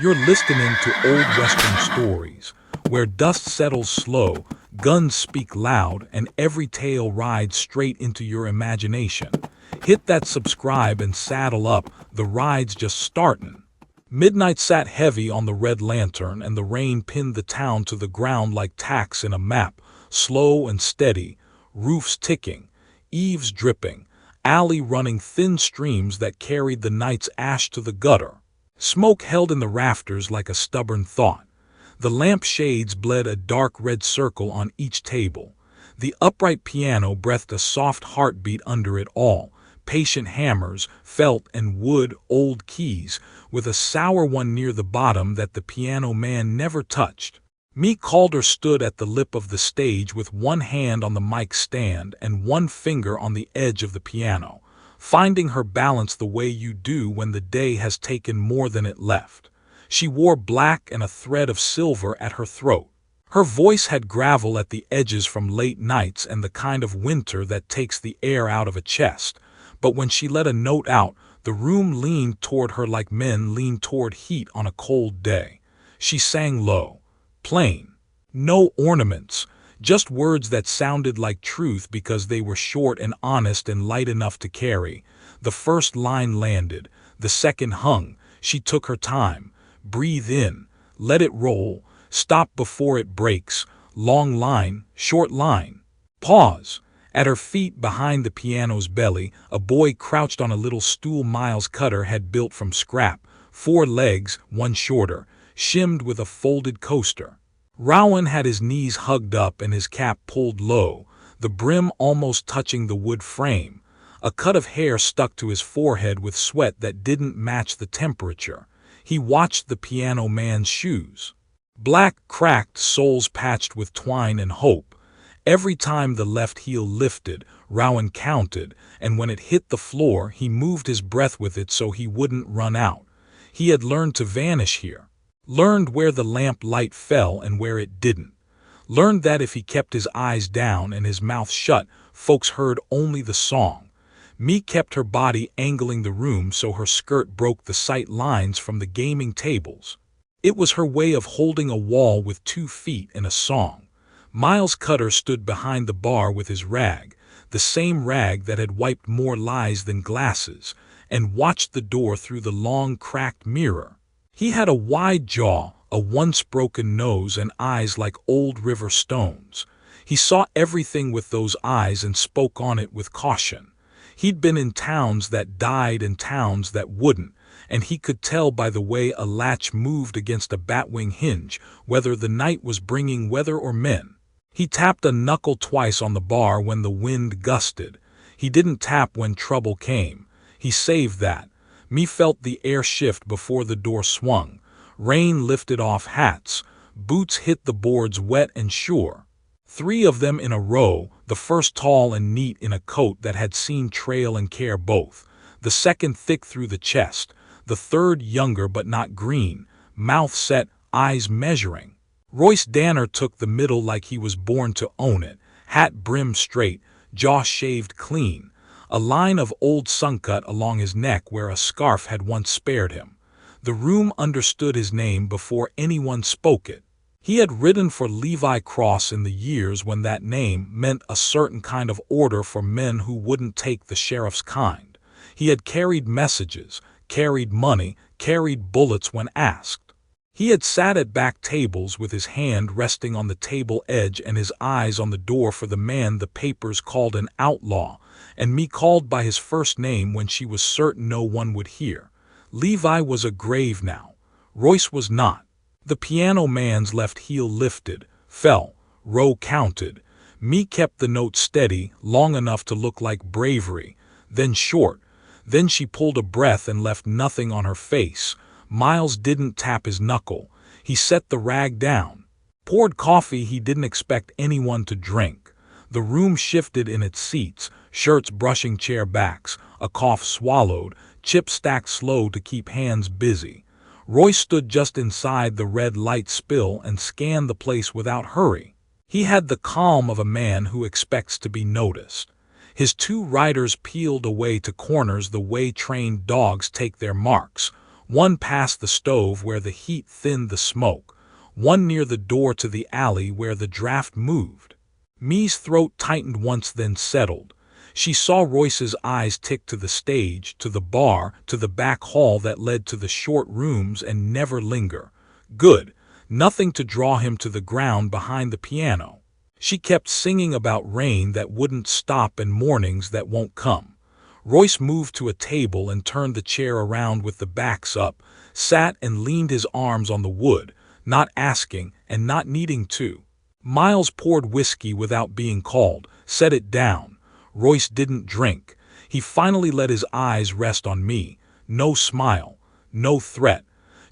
You're listening to old Western stories, where dust settles slow, guns speak loud, and every tale rides straight into your imagination. Hit that subscribe and saddle up, the ride's just startin'. Midnight sat heavy on the red lantern, and the rain pinned the town to the ground like tacks in a map, slow and steady, roofs ticking, eaves dripping, alley running thin streams that carried the night's ash to the gutter. Smoke held in the rafters like a stubborn thought. The lamp shades bled a dark red circle on each table. The upright piano breathed a soft heartbeat under it all, patient hammers, felt and wood, old keys, with a sour one near the bottom that the piano man never touched. Mae Calder stood at the lip of the stage with one hand on the mic stand and one finger on the edge of the piano, finding her balance the way you do when the day has taken more than it left. She wore black and a thread of silver at her throat. Her voice had gravel at the edges from late nights and the kind of winter that takes the air out of a chest, but when she let a note out, the room leaned toward her like men lean toward heat on a cold day. She sang low, plain, no ornaments, just words that sounded like truth because they were short and honest and light enough to carry. The first line landed, the second hung. She took her time. Breathe in, let it roll, stop before it breaks. Long line, short line. Pause. At her feet behind the piano's belly, a boy crouched on a little stool Miles Cutter had built from scrap, 4 legs, one shorter, shimmed with a folded coaster. Rowan had his knees hugged up and his cap pulled low, the brim almost touching the wood frame. A cut of hair stuck to his forehead with sweat that didn't match the temperature. He watched the piano man's shoes. Black, cracked soles patched with twine and hope. Every time the left heel lifted, Rowan counted, and when it hit the floor, he moved his breath with it so he wouldn't run out. He had learned to vanish here. Learned where the lamp light fell and where it didn't. Learned that if he kept his eyes down and his mouth shut, folks heard only the song. Mae kept her body angling the room so her skirt broke the sight lines from the gaming tables. It was her way of holding a wall with 2 feet in a song. Miles Cutter stood behind the bar with his rag, the same rag that had wiped more lies than glasses, and watched the door through the long cracked mirror. He had a wide jaw, a once broken nose, and eyes like old river stones. He saw everything with those eyes and spoke on it with caution. He'd been in towns that died and towns that wouldn't, and he could tell by the way a latch moved against a batwing hinge whether the night was bringing weather or men. He tapped a knuckle twice on the bar when the wind gusted. He didn't tap when trouble came. He saved that. Mae felt the air shift before the door swung. Rain lifted off hats. Boots hit the boards wet and sure. 3 of them in a row, the first tall and neat in a coat that had seen trail and care both. The second thick through the chest. The third younger but not green, mouth set, eyes measuring. Royce Danner took the middle like he was born to own it, hat brim straight, jaw shaved clean. A line of old suncut along his neck where a scarf had once spared him. The room understood his name before anyone spoke it. He had ridden for Levi Cross in the years when that name meant a certain kind of order for men who wouldn't take the sheriff's kind. He had carried messages, carried money, carried bullets when asked. He had sat at back tables with his hand resting on the table edge and his eyes on the door for the man the papers called an outlaw, and Mae called by his first name when she was certain no one would hear. Levi was a grave now. Royce was not. The piano man's left heel lifted, fell, row counted. Mae kept the note steady, long enough to look like bravery, then short. Then she pulled a breath and left nothing on her face. Miles didn't tap his knuckle. He set the rag down. Poured coffee he didn't expect anyone to drink. The room shifted in its seats, shirts brushing chair backs, a cough swallowed, chips stacked slow to keep hands busy. Roy stood just inside the red light spill and scanned the place without hurry. He had the calm of a man who expects to be noticed. His 2 riders peeled away to corners the way trained dogs take their marks. One past the stove where the heat thinned the smoke, one near the door to the alley where the draft moved. Mae's throat tightened once, then settled. She saw Royce's eyes tick to the stage, to the bar, to the back hall that led to the short rooms and never linger. Good. Nothing to draw him to the ground behind the piano. She kept singing about rain that wouldn't stop and mornings that won't come. Royce moved to a table and turned the chair around with the backs up, sat and leaned his arms on the wood, not asking and not needing to. Miles poured whiskey without being called, set it down. Royce didn't drink. He finally let his eyes rest on me. No smile, no threat.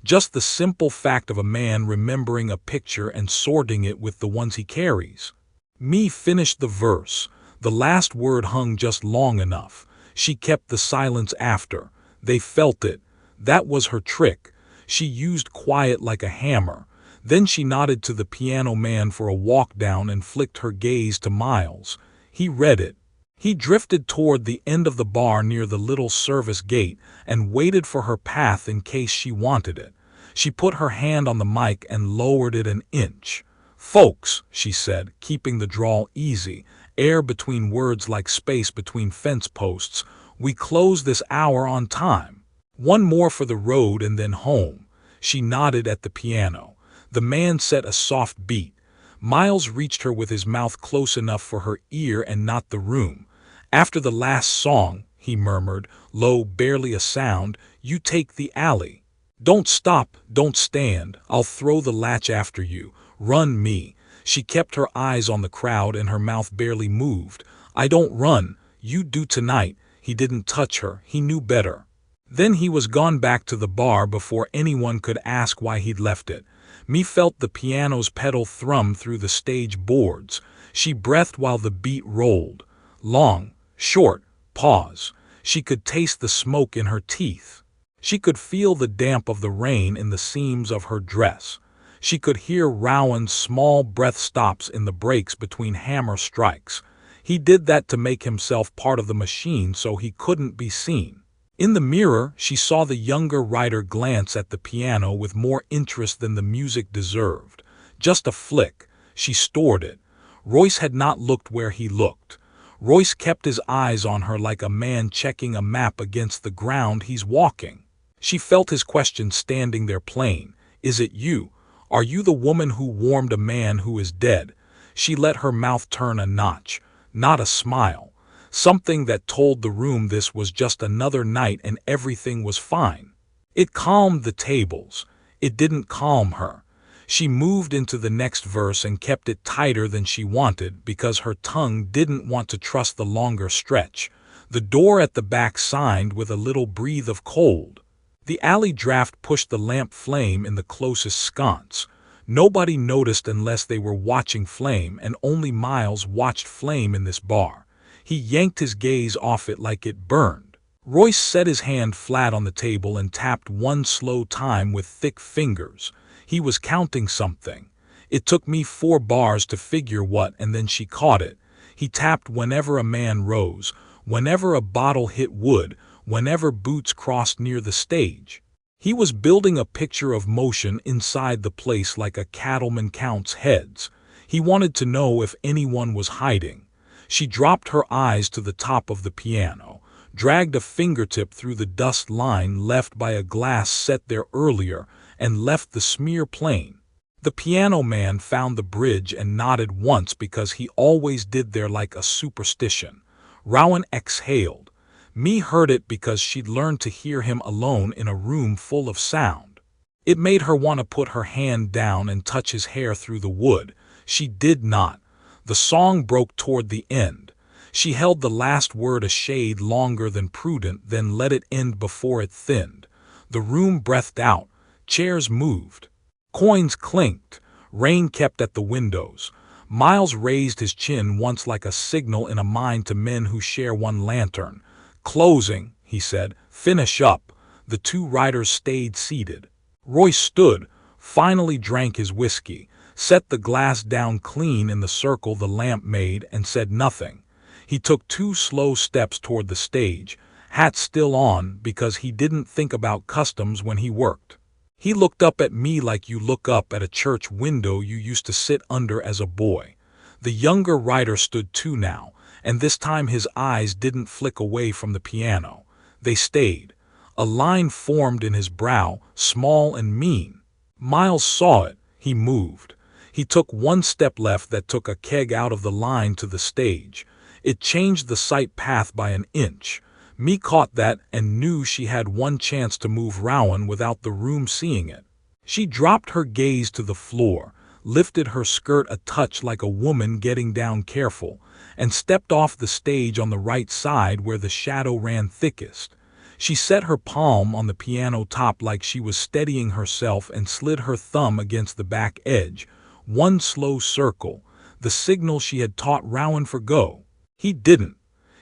Just the simple fact of a man remembering a picture and sorting it with the ones he carries. Mae finished the verse. The last word hung just long enough. She kept the silence after. They felt it. That was her trick. She used quiet like a hammer. Then she nodded to the piano man for a walk down and flicked her gaze to Miles. He read it. He drifted toward the end of the bar near the little service gate and waited for her path in case she wanted it. She put her hand on the mic and lowered it an inch. "Folks," she said, keeping the drawl easy, air between words like space between fence posts, "we close this hour on time. One more for the road and then home." She nodded at the piano. The man set a soft beat. Miles reached her with his mouth close enough for her ear and not the room. "After the last song," he murmured, low, barely a sound, "you take the alley. Don't stop, don't stand, I'll throw the latch after you. Run, me." She kept her eyes on the crowd and her mouth barely moved. "I don't run, you do tonight." He didn't touch her, he knew better. Then he was gone back to the bar before anyone could ask why he'd left it. Mae felt the piano's pedal thrum through the stage boards. She breathed while the beat rolled. Long, short, pause. She could taste the smoke in her teeth. She could feel the damp of the rain in the seams of her dress. She could hear Rowan's small breath stops in the breaks between hammer strikes. He did that to make himself part of the machine so he couldn't be seen. In the mirror, she saw the younger writer glance at the piano with more interest than the music deserved. Just a flick. She stored it. Royce had not looked where he looked. Royce kept his eyes on her like a man checking a map against the ground he's walking. She felt his question standing there plain. "Is it you? Are you the woman who warmed a man who is dead?" She let her mouth turn a notch. Not a smile. Something that told the room this was just another night and everything was fine. It calmed the tables. It didn't calm her. She moved into the next verse and kept it tighter than she wanted because her tongue didn't want to trust the longer stretch. The door at the back signed with a little breath of cold. The alley draft pushed the lamp flame in the closest sconce. Nobody noticed unless they were watching flame, and only Miles watched flame in this bar. He yanked his gaze off it like it burned. Royce set his hand flat on the table and tapped one slow time with thick fingers. He was counting something. It took me 4 bars to figure what, and then she caught it. He tapped whenever a man rose, whenever a bottle hit wood, whenever boots crossed near the stage. He was building a picture of motion inside the place like a cattleman counts heads. He wanted to know if anyone was hiding. She dropped her eyes to the top of the piano, dragged a fingertip through the dust line left by a glass set there earlier, and left the smear plain. The piano man found the bridge and nodded once because he always did there like a superstition. Rowan exhaled. Mae heard it because she'd learned to hear him alone in a room full of sound. It made her want to put her hand down and touch his hair through the wood. She did not. The song broke toward the end. She held the last word a shade longer than prudent, then let it end before it thinned. The room breathed out. Chairs moved. Coins clinked. Rain kept at the windows. Miles raised his chin once like a signal in a mine to men who share one lantern. "Closing," he said. "Finish up." The 2 writers stayed seated. Royce stood, finally drank his whiskey, set the glass down clean in the circle the lamp made, and said nothing. He took 2 slow steps toward the stage, hat still on because he didn't think about customs when he worked. He looked up at me like you look up at a church window you used to sit under as a boy. The younger writer stood too now, and this time his eyes didn't flick away from the piano. They stayed. A line formed in his brow, small and mean. Miles saw it. He moved. He took one step left that took a keg out of the line to the stage. It changed the sight path by an inch. Me caught that and knew she had one chance to move Rowan without the room seeing it. She dropped her gaze to the floor, lifted her skirt a touch like a woman getting down careful, and stepped off the stage on the right side where the shadow ran thickest. She set her palm on the piano top like she was steadying herself and slid her thumb against the back edge. One slow circle, the signal she had taught Rowan for go. He didn't.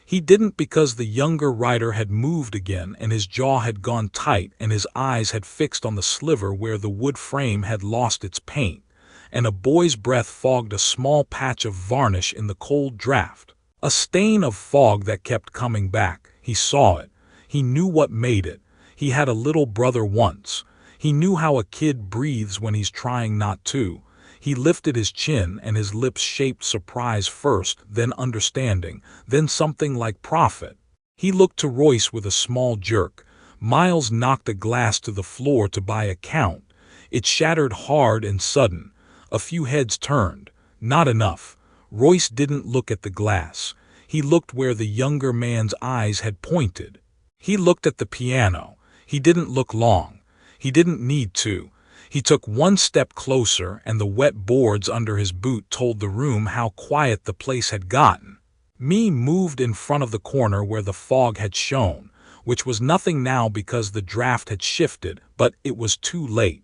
He didn't because the younger writer had moved again and his jaw had gone tight and his eyes had fixed on the sliver where the wood frame had lost its paint, and a boy's breath fogged a small patch of varnish in the cold draft. A stain of fog that kept coming back. He saw it. He knew what made it. He had a little brother once. He knew how a kid breathes when he's trying not to. He lifted his chin and his lips shaped surprise first, then understanding, then something like profit. He looked to Royce with a small jerk. Miles knocked a glass to the floor to buy a count. It shattered hard and sudden. A few heads turned. Not enough. Royce didn't look at the glass. He looked where the younger man's eyes had pointed. He looked at the piano. He didn't look long. He didn't need to. He took one step closer, and the wet boards under his boot told the room how quiet the place had gotten. Me moved in front of the corner where the fog had shone, which was nothing now because the draft had shifted, but it was too late.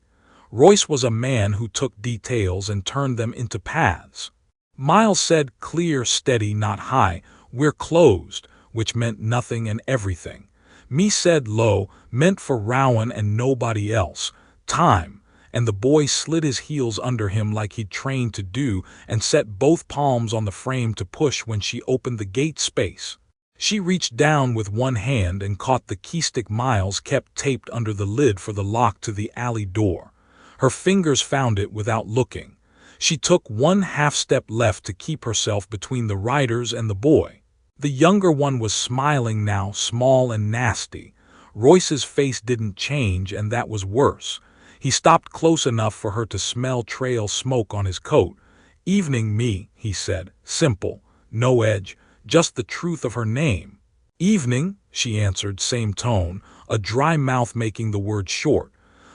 Royce was a man who took details and turned them into paths. Miles said, clear, steady, not high, "We're closed," which meant nothing and everything. Me said low, meant for Rowan and nobody else. Time. And the boy slid his heels under him like he'd trained to do and set both palms on the frame to push when she opened the gate space. She reached down with one hand and caught the keystick Miles kept taped under the lid for the lock to the alley door. Her fingers found it without looking. She took one half-step left to keep herself between the riders and the boy. The younger one was smiling now, small and nasty. Royce's face didn't change, and that was worse. He stopped close enough for her to smell trail smoke on his coat. "Evening, me," he said. Simple. No edge. Just the truth of her name. "Evening," she answered, same tone, a dry mouth making the word short.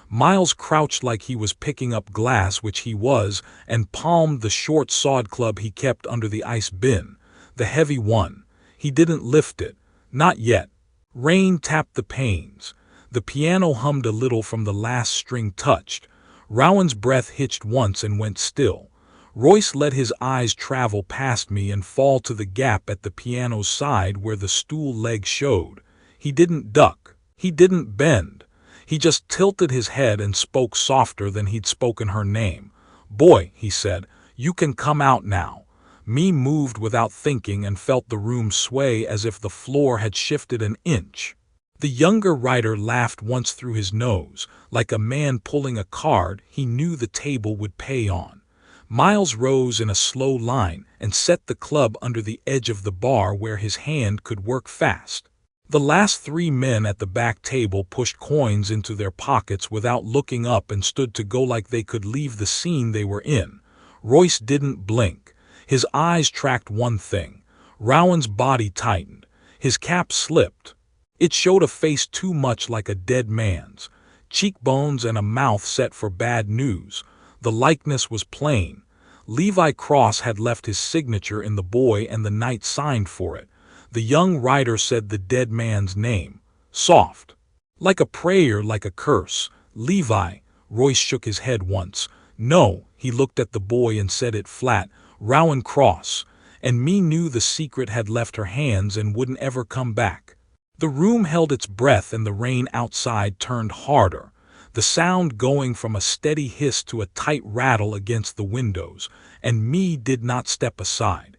Miles crouched like he was picking up glass, which he was, and palmed the short sawed club he kept under the ice bin. The heavy one. He didn't lift it. Not yet. Rain tapped the panes. The piano hummed a little from the last string touched. Rowan's breath hitched once and went still. Royce let his eyes travel past me and fall to the gap at the piano's side where the stool leg showed. He didn't duck. He didn't bend. He just tilted his head and spoke softer than he'd spoken her name. "Boy," he said, "you can come out now." Me moved without thinking and felt the room sway as if the floor had shifted an inch. The younger writer laughed once through his nose, like a man pulling a card he knew the table would pay on. Miles rose in a slow line and set the club under the edge of the bar where his hand could work fast. The last three men at the back table pushed coins into their pockets without looking up and stood to go like they could leave the scene they were in. Royce didn't blink. His eyes tracked one thing. Rowan's body tightened. His cap slipped. It showed a face too much like a dead man's. Cheekbones and a mouth set for bad news. The likeness was plain. Levi Cross had left his signature in the boy and the knight signed for it. The young writer said the dead man's name. Soft. Like a prayer, like a curse. "Levi." Royce shook his head once. "No." He looked at the boy and said it flat. "Rowan Cross." And me knew the secret had left her hands and wouldn't ever come back. The room held its breath and the rain outside turned harder, the sound going from a steady hiss to a tight rattle against the windows, and me did not step aside.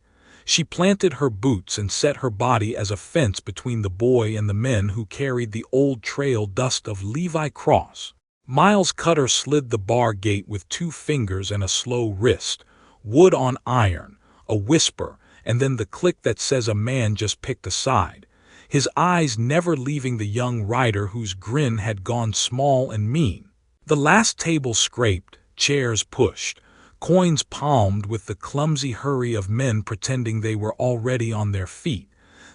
She planted her boots and set her body as a fence between the boy and the men who carried the old trail dust of Levi Cross. Miles Cutter slid the bar gate with 2 fingers and a slow wrist. Wood on iron, a whisper, and then the click that says a man just picked a side. His eyes never leaving the young rider whose grin had gone small and mean. The last table scraped, chairs pushed, coins palmed with the clumsy hurry of men pretending they were already on their feet.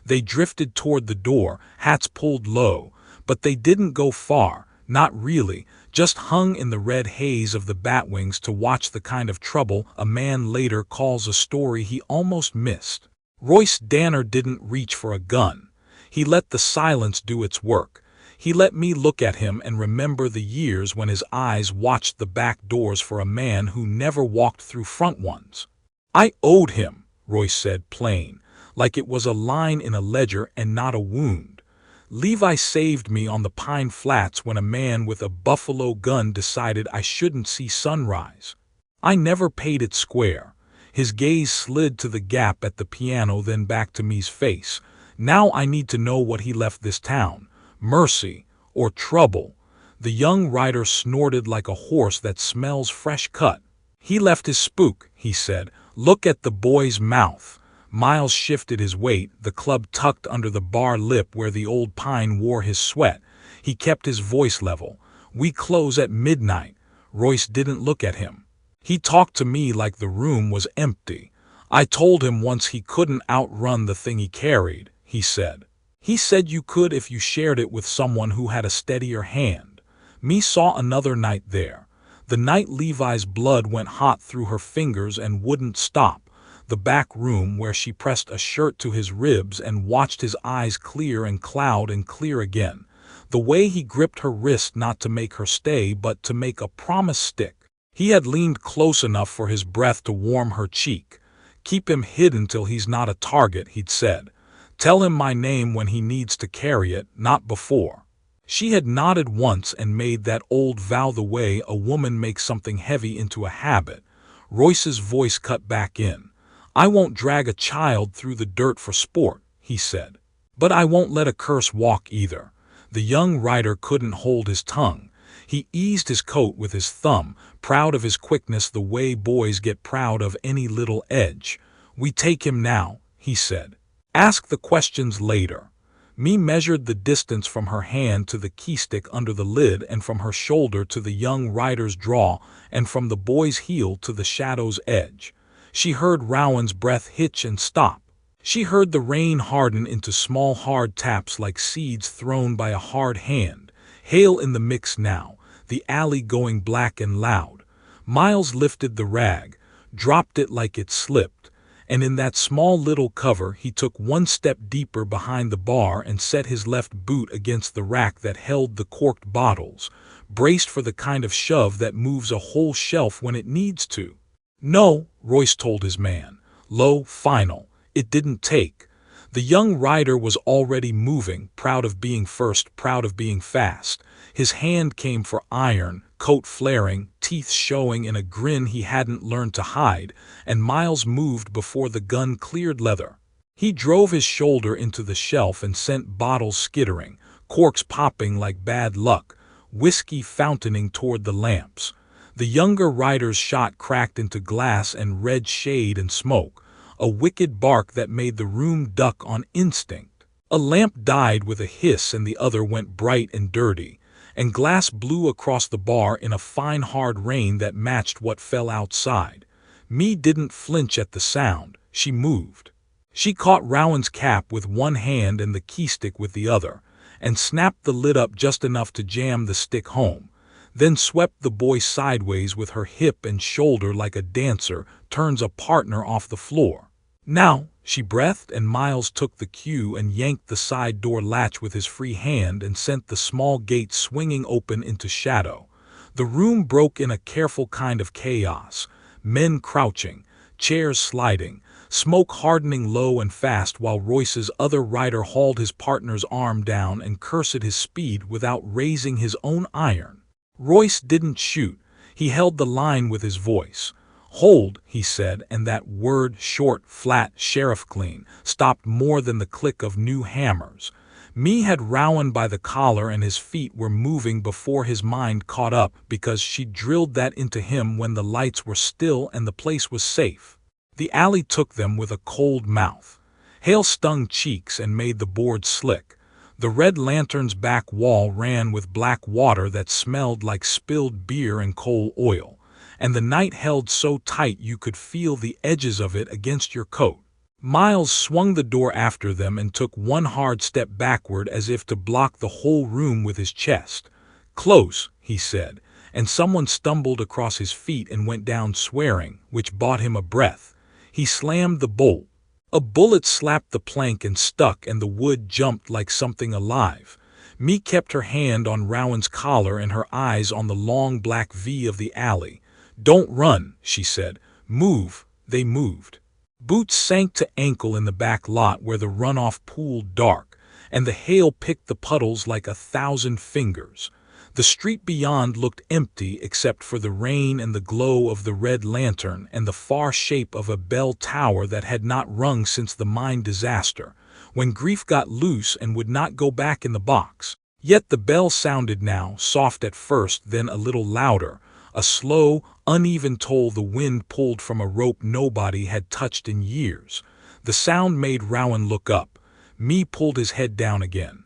They drifted toward the door, hats pulled low, but they didn't go far, not really, just hung in the red haze of the batwings to watch the kind of trouble a man later calls a story he almost missed. Royce Danner didn't reach for a gun. He let the silence do its work. He let me look at him and remember the years when his eyes watched the back doors for a man who never walked through front ones. I owed him, Royce said plain, like it was a line in a ledger and not a wound. Levi saved me on the Pine Flats when a man with a buffalo gun decided I shouldn't see sunrise. I never paid it square. His gaze slid to the gap at the piano, then back to me's face. Now I need to know what he left this town. Mercy or trouble. The young rider snorted like a horse that smells fresh cut. He left his spook, he said. Look at the boy's mouth. Miles shifted his weight, the club tucked under the bar lip where the old pine wore his sweat. He kept his voice level. We close at midnight. Royce didn't look at him. He talked to me like the room was empty. I told him once he couldn't outrun the thing he carried, he said. He said you could if you shared it with someone who had a steadier hand. Me saw another night there. The night Levi's blood went hot through her fingers and wouldn't stop. The back room where she pressed a shirt to his ribs and watched his eyes clear and cloud and clear again. The way he gripped her wrist not to make her stay but to make a promise stick. He had leaned close enough for his breath to warm her cheek. Keep him hidden till he's not a target, he'd said. Tell him my name when he needs to carry it, not before. She had nodded once and made that old vow the way a woman makes something heavy into a habit. Royce's voice cut back in. I won't drag a child through the dirt for sport, he said. But I won't let a curse walk either. The young rider couldn't hold his tongue. He eased his coat with his thumb, proud of his quickness the way boys get proud of any little edge. We take him now, he said. Ask the questions later. Me measured the distance from her hand to the keystick under the lid and from her shoulder to the young rider's draw and from the boy's heel to the shadow's edge. She heard Rowan's breath hitch and stop. She heard the rain harden into small hard taps like seeds thrown by a hard hand. Hail in the mix now, the alley going black and loud. Miles lifted the rag, dropped it like it slipped, and in that small little cover he took one step deeper behind the bar and set his left boot against the rack that held the corked bottles, braced for the kind of shove that moves a whole shelf when it needs to. No, Royce told his man. Low, final. It didn't take. The young rider was already moving, proud of being first, proud of being fast. His hand came for iron, coat flaring, teeth showing in a grin he hadn't learned to hide, and Miles moved before the gun cleared leather. He drove his shoulder into the shelf and sent bottles skittering, corks popping like bad luck, whiskey fountaining toward the lamps. The younger rider's shot cracked into glass and red shade and smoke, a wicked bark that made the room duck on instinct. A lamp died with a hiss and the other went bright and dirty, and glass blew across the bar in a fine hard rain that matched what fell outside. Me didn't flinch at the sound. She moved. She caught Rowan's cap with one hand and the keystick with the other, and snapped the lid up just enough to jam the stick home, then swept the boy sideways with her hip and shoulder like a dancer turns a partner off the floor. Now, she breathed, and Miles took the cue and yanked the side door latch with his free hand and sent the small gate swinging open into shadow. The room broke in a careful kind of chaos, men crouching, chairs sliding, smoke hardening low and fast while Royce's other rider hauled his partner's arm down and cursed his speed without raising his own iron. Royce didn't shoot. He held the line with his voice. "Hold," he said, and that word, short, flat, sheriff clean, stopped more than the click of new hammers. Mae had Rowan by the collar and his feet were moving before his mind caught up because she drilled that into him when the lights were still and the place was safe. The alley took them with a cold mouth. Hail stung cheeks and made the boards slick. The red lantern's back wall ran with black water that smelled like spilled beer and coal oil, and the night held so tight you could feel the edges of it against your coat. Miles swung the door after them and took one hard step backward as if to block the whole room with his chest. "Close," he said, and someone stumbled across his feet and went down swearing, which bought him a breath. He slammed the bolt. A bullet slapped the plank and stuck, and the wood jumped like something alive. Mae kept her hand on Rowan's collar and her eyes on the long black V of the alley. "Don't run," she said. "Move." They moved. Boots sank to ankle in the back lot where the runoff pooled dark, and the hail picked the puddles like 1,000 fingers. The street beyond looked empty except for the rain and the glow of the red lantern and the far shape of a bell tower that had not rung since the mine disaster, when grief got loose and would not go back in the box. Yet the bell sounded now, soft at first, then a little louder, a slow, uneven toll the wind pulled from a rope nobody had touched in years. The sound made Rowan look up. Mae pulled his head down again.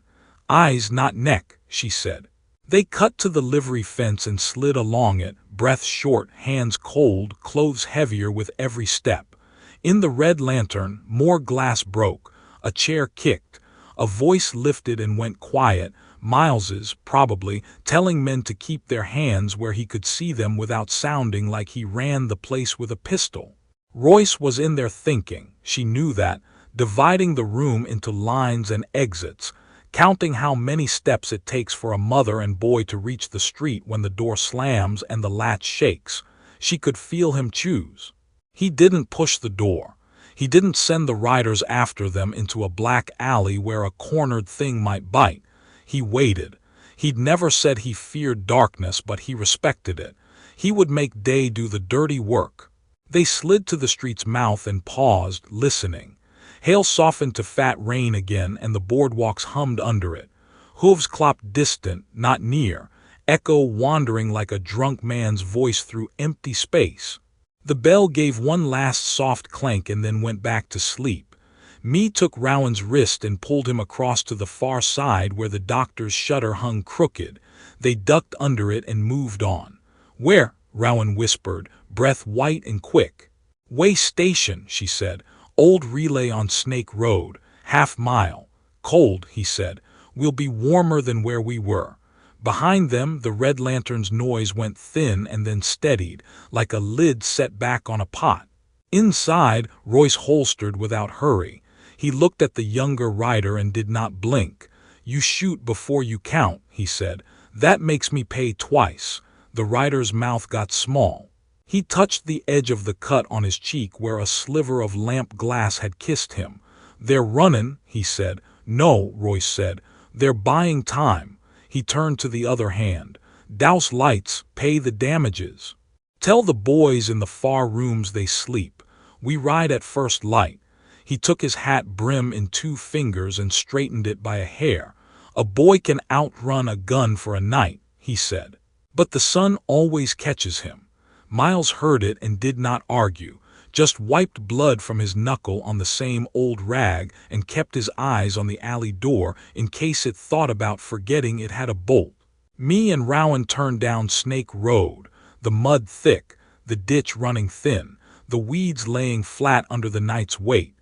"Eyes, not neck," she said. They cut to the livery fence and slid along it, breath short, hands cold, clothes heavier with every step. In the red lantern, more glass broke, a chair kicked, a voice lifted and went quiet, Miles's, probably, telling men to keep their hands where he could see them without sounding like he ran the place with a pistol. Royce was in there thinking, she knew that, dividing the room into lines and exits, counting how many steps it takes for a mother and boy to reach the street when the door slams and the latch shakes. She could feel him choose. He didn't push the door. He didn't send the riders after them into a black alley where a cornered thing might bite. He waited. He'd never said he feared darkness, but he respected it. He would make day do the dirty work. They slid to the street's mouth and paused, listening. Hail softened to fat rain again, and the boardwalks hummed under it. Hooves clopped distant, not near, echo wandering like a drunk man's voice through empty space. The bell gave one last soft clank and then went back to sleep. Mae took Rowan's wrist and pulled him across to the far side where the doctor's shutter hung crooked. They ducked under it and moved on. "Where?" Rowan whispered, breath white and quick. "Way station," she said. "Old relay on Snake Road, half-mile. Cold," he said. "We'll be warmer than where we were." Behind them, the red lantern's noise went thin and then steadied, like a lid set back on a pot. Inside, Royce holstered without hurry. He looked at the younger rider and did not blink. "You shoot before you count," he said. "That makes me pay twice." The rider's mouth got small. He touched the edge of the cut on his cheek where a sliver of lamp glass had kissed him. "They're runnin'," he said. "No," Royce said. "They're buying time." He turned to the other hand. "Douse lights, pay the damages. Tell the boys in the far rooms they sleep. We ride at first light." He took his hat brim in 2 fingers and straightened it by a hair. "A boy can outrun a gun for a night," he said. "But the sun always catches him." Miles heard it and did not argue, just wiped blood from his knuckle on the same old rag and kept his eyes on the alley door in case it thought about forgetting it had a bolt. Mae and Rowan turned down Snake Road, the mud thick, the ditch running thin, the weeds laying flat under the night's weight.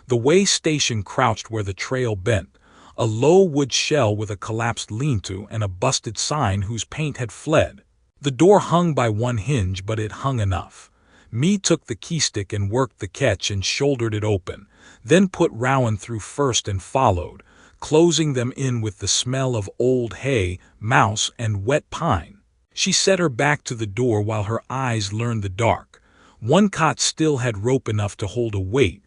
The way station crouched where the trail bent, a low wood shell with a collapsed lean-to and a busted sign whose paint had fled. The door hung by one hinge, but it hung enough. Mae took the keystick and worked the catch and shouldered it open, then put Rowan through first and followed, closing them in with the smell of old hay, mouse, and wet pine. She set her back to the door while her eyes learned the dark. One cot still had rope enough to hold a weight.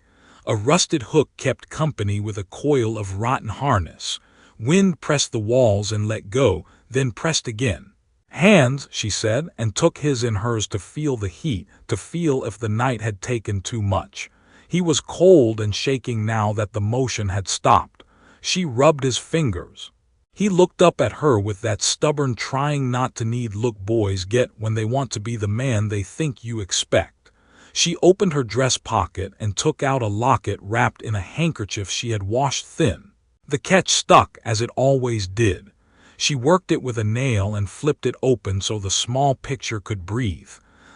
A rusted hook kept company with a coil of rotten harness. Wind pressed the walls and let go, then pressed again. Hands, she said, and took his in hers to feel the heat, to feel if the night had taken too much. He was cold and shaking now that the motion had stopped. She rubbed his fingers. He looked up at her with that stubborn trying not to need look boys get when they want to be the man they think you expect. She opened her dress pocket and took out a locket wrapped in a handkerchief she had washed thin. The catch stuck as it always did. She worked it with a nail and flipped it open so the small picture could breathe.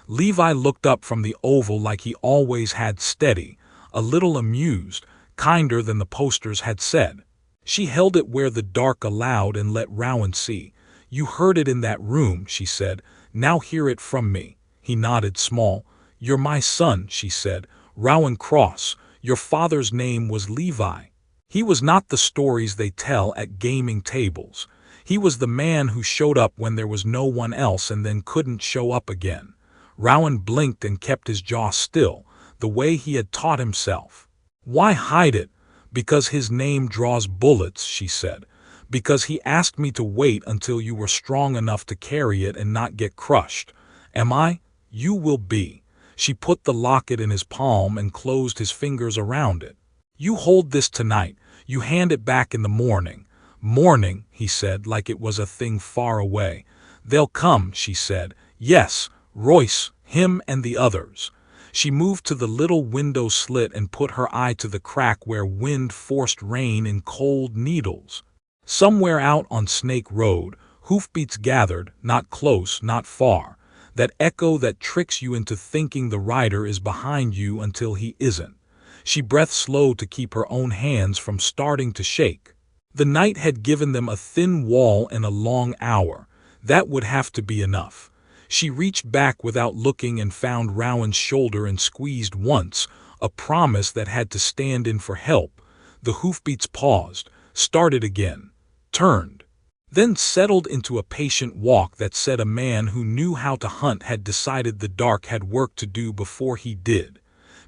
Levi looked up from the oval like he always had, steady, a little amused, kinder than the posters had said. She held it where the dark allowed and let Rowan see. "You heard it in that room," she said. "Now hear it from me." He nodded small. "You're my son," she said. "Rowan Cross. Your father's name was Levi." He was not the stories they tell at gaming tables. He was the man who showed up when there was no one else and then couldn't show up again. Rowan blinked and kept his jaw still, the way he had taught himself. "Why hide it?" "Because his name draws bullets," she said. "Because he asked me to wait until you were strong enough to carry it and not get crushed. Am I? You will be." She put the locket in his palm and closed his fingers around it. "You hold this tonight. You hand it back in the morning." "Morning," he said, like it was a thing far away. "They'll come," she said. "Yes, Royce, him and the others." She moved to the little window slit and put her eye to the crack where wind forced rain in cold needles. Somewhere out on Snake Road, hoofbeats gathered, not close, not far. That echo that tricks you into thinking the rider is behind you until he isn't. She breathed slow to keep her own hands from starting to shake. The night had given them a thin wall and a long hour. That would have to be enough. She reached back without looking and found Rowan's shoulder and squeezed once, a promise that had to stand in for help. The hoofbeats paused, started again, turned, then settled into a patient walk that said a man who knew how to hunt had decided the dark had work to do before he did.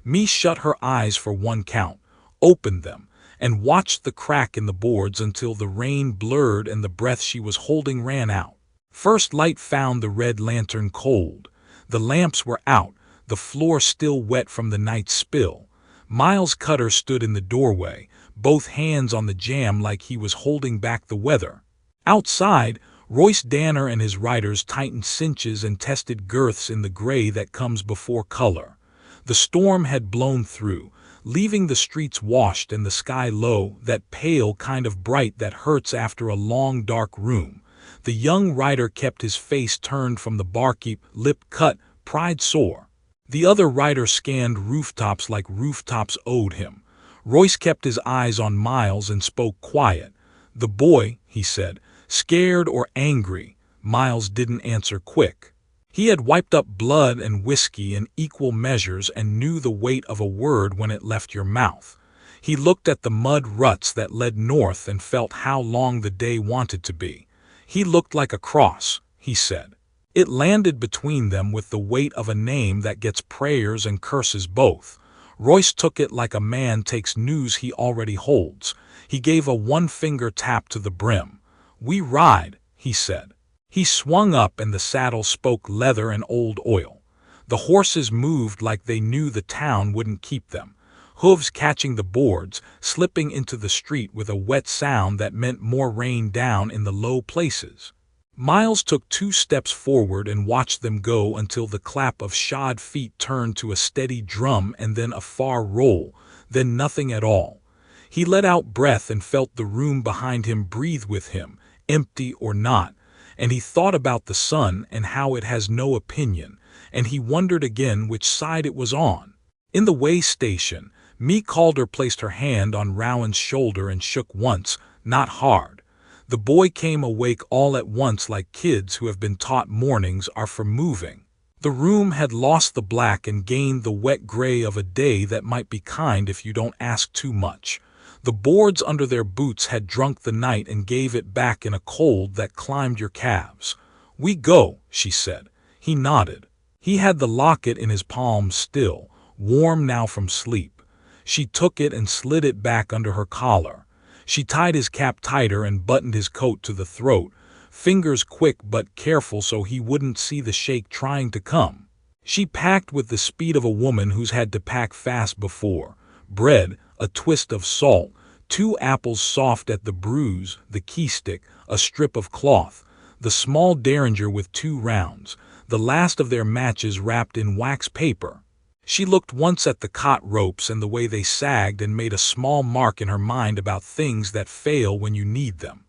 Mae shut her eyes for one count, opened them, and watched the crack in the boards until the rain blurred and the breath she was holding ran out. First light found the red lantern cold. The lamps were out, the floor still wet from the night's spill. Miles Cutter stood in the doorway, both hands on the jamb like he was holding back the weather. Outside, Royce Danner and his riders tightened cinches and tested girths in the gray that comes before color. The storm had blown through, leaving the streets washed and the sky low, that pale kind of bright that hurts after a long dark room. The young rider kept his face turned from the barkeep, lip cut, pride sore. The other rider scanned rooftops like rooftops owed him. Royce kept his eyes on Miles and spoke quiet. "The boy," he said, "scared or angry?" Miles didn't answer quick. He had wiped up blood and whiskey in equal measures and knew the weight of a word when it left your mouth. He looked at the mud ruts that led north and felt how long the day wanted to be. "He looked like a cross," he said. It landed between them with the weight of a name that gets prayers and curses both. Royce took it like a man takes news he already holds. He gave a one-finger tap to the brim. "We ride," he said. He swung up and the saddle spoke leather and old oil. The horses moved like they knew the town wouldn't keep them. Hooves catching the boards, slipping into the street with a wet sound that meant more rain down in the low places. Miles took 2 steps forward and watched them go until the clap of shod feet turned to a steady drum and then a far roll, then nothing at all. He let out breath and felt the room behind him breathe with him, empty or not, and he thought about the sun and how it has no opinion, and he wondered again which side it was on. In the way station, Mae Calder placed her hand on Rowan's shoulder and shook once, not hard. The boy came awake all at once like kids who have been taught mornings are for moving. The room had lost the black and gained the wet gray of a day that might be kind if you don't ask too much. The boards under their boots had drunk the night and gave it back in a cold that climbed your calves. "We go," she said. He nodded. He had the locket in his palm still, warm now from sleep. She took it and slid it back under her collar. She tied his cap tighter and buttoned his coat to the throat, fingers quick but careful so he wouldn't see the shake trying to come. She packed with the speed of a woman who's had to pack fast before. Bread, a twist of salt, 2 apples soft at the bruise, the key stick, a strip of cloth, the small derringer with 2 rounds, the last of their matches wrapped in wax paper. She looked once at the cot ropes and the way they sagged and made a small mark in her mind about things that fail when you need them.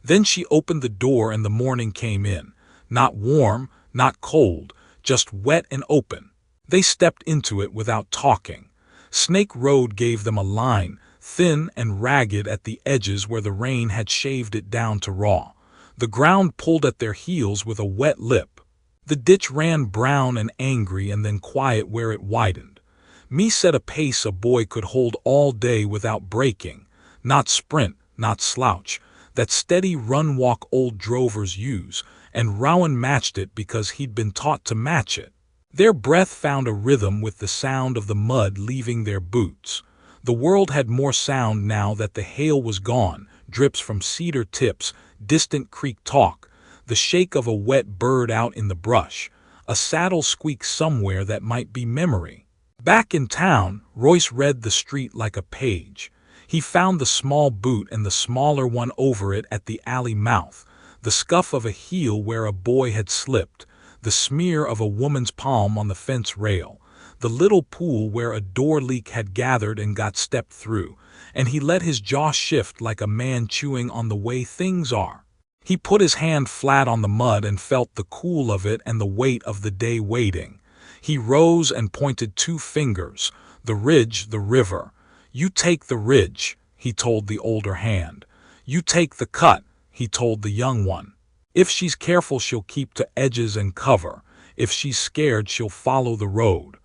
Then she opened the door and the morning came in. Not warm, not cold, just wet and open. They stepped into it without talking. Snake Road gave them a line, thin and ragged at the edges where the rain had shaved it down to raw. The ground pulled at their heels with a wet lip. The ditch ran brown and angry and then quiet where it widened. Mae set a pace a boy could hold all day without breaking. Not sprint, not slouch. That steady run-walk old drovers use, and Rowan matched it because he'd been taught to match it. Their breath found a rhythm with the sound of the mud leaving their boots. The world had more sound now that the hail was gone, drips from cedar tips, distant creek talk, the shake of a wet bird out in the brush, a saddle squeak somewhere that might be memory. Back in town, Royce read the street like a page. He found the small boot and the smaller one over it at the alley mouth, the scuff of a heel where a boy had slipped, the smear of a woman's palm on the fence rail, the little pool where a door leak had gathered and got stepped through, and he let his jaw shift like a man chewing on the way things are. He put his hand flat on the mud and felt the cool of it and the weight of the day waiting. He rose and pointed 2 fingers, the ridge, the river. You take the ridge, he told the older hand. You take the cut, he told the young one. If she's careful, she'll keep to edges and cover. If she's scared, she'll follow the road.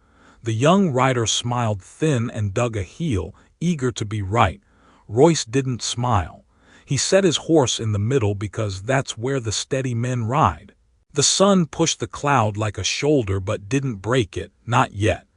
The young rider smiled thin and dug a heel, eager to be right. Royce didn't smile. He set his horse in the middle because that's where the steady men ride. The sun pushed the cloud like a shoulder but didn't break it, not yet.